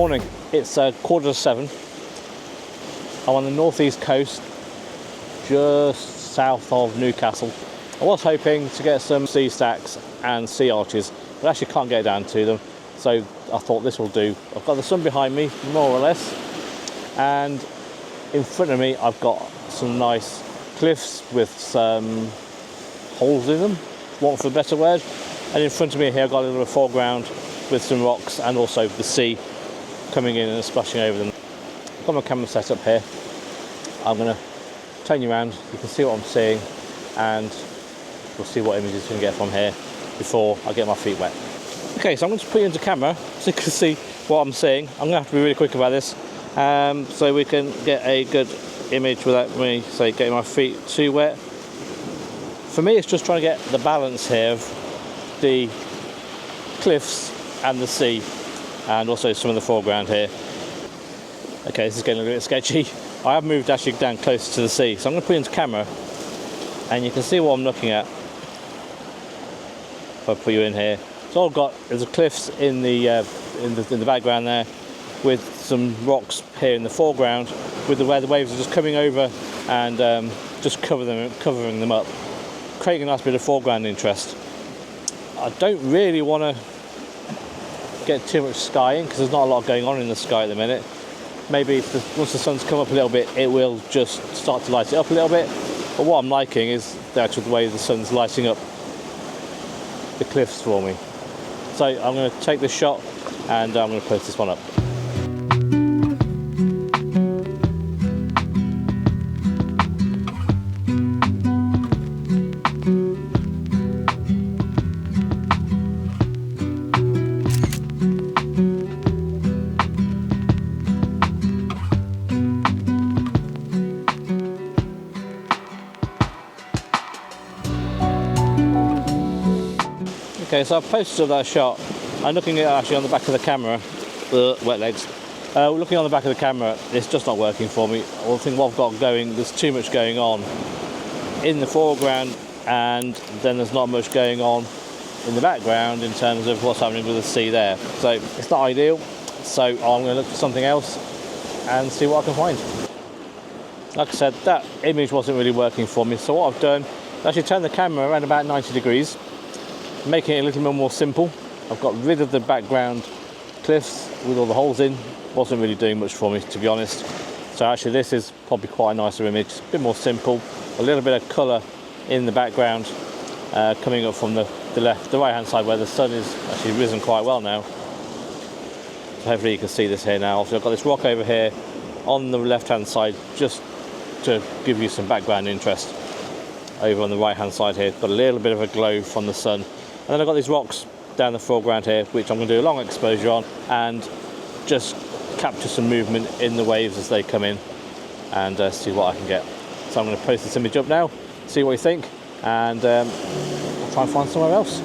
Morning, it's 7:15. I'm on the northeast coast, just south of Newcastle. I was hoping to get some sea stacks and sea arches, but I actually can't get down to them, so I thought this will do. I've got the sun behind me, more or less, and in front of me I've got some nice cliffs with some holes in them, want for a better word, and in front of me here I've got a little foreground with some rocks and also the sea coming in and splashing over them. I've got my camera set up here. I'm going to turn you around, you can see what I'm seeing, and we'll see what images we can get from here before I get my feet wet. Okay, so I'm going to put you into camera so you can see what I'm seeing. I'm going to have to be really quick about this, so we can get a good image without me, say, getting my feet too wet. For me, it's just trying to get the balance here of the cliffs and the sea, and also some of the foreground here. Okay, this is getting a little bit sketchy. I have moved actually down closer to the sea, so I'm going to put it into camera and you can see what I'm looking at if I put you in here. So all I've got is the cliffs in the background there, with some rocks here in the foreground, with where the waves are just coming over and just covering them up, creating a nice bit of foreground interest. I don't really want to get too much sky in because there's not a lot going on in the sky at the minute. Maybe once the sun's come up a little bit, it will just start to light it up a little bit. But what I'm liking is the actual way the sun's lighting up the cliffs for me. So I'm going to take this shot and I'm going to post this one up. Okay, so I've posted that shot. I'm looking at actually on the back of the camera, wet legs. Looking on the back of the camera, it's just not working for me. I think what I've got going, there's too much going on in the foreground, and then there's not much going on in the background in terms of what's happening with the sea there. So it's not ideal. So I'm going to look for something else and see what I can find. Like I said, that image wasn't really working for me. So what I've done is actually turned the camera around about 90 degrees. Making it a little bit more simple. I've got rid of the background cliffs with all the holes in. Wasn't really doing much for me, to be honest. So actually this is probably quite a nicer image, a bit more simple, a little bit of colour in the background, coming up from the right hand side where the sun is actually risen quite well now. So hopefully you can see this here now. So I've got this rock over here on the left hand side just to give you some background interest. Over on the right hand side here, got a little bit of a glow from the sun. And then I've got these rocks down the foreground here, which I'm going to do a long exposure on and just capture some movement in the waves as they come in and see what I can get. So I'm going to post this image up now, see what you think, and I'll try and find somewhere else.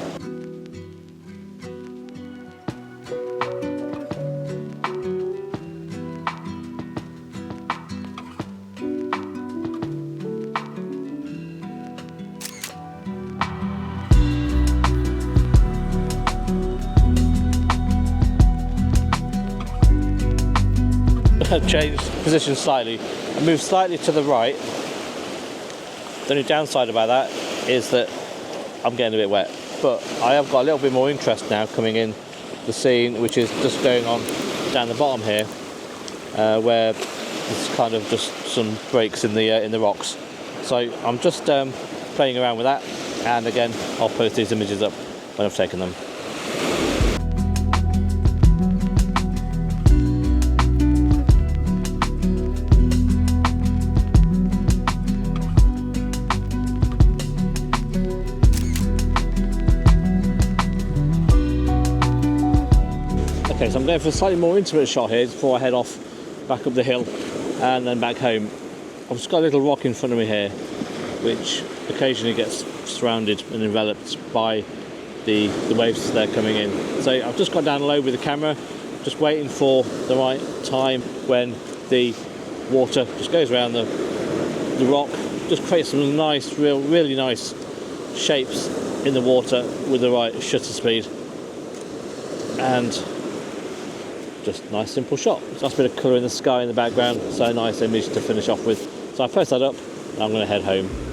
I've changed position slightly. I moved slightly to the right. The only downside about that is that I'm getting a bit wet, but I have got a little bit more interest now coming in the scene, which is just going on down the bottom here, where there's kind of just some breaks in the rocks. So I'm just playing around with that, and again I'll post these images up when I've taken them. Okay, so I'm going for a slightly more intimate shot here before I head off back up the hill and then back home. I've just got a little rock in front of me here, which occasionally gets surrounded and enveloped by the waves as they're coming in. So I've just got down low with the camera, just waiting for the right time when the water just goes around the rock, just creates some nice, really nice shapes in the water with the right shutter speed. And just nice simple shot. Nice bit of colour in the sky in the background, so nice image to finish off with. So I post that up and I'm going to head home.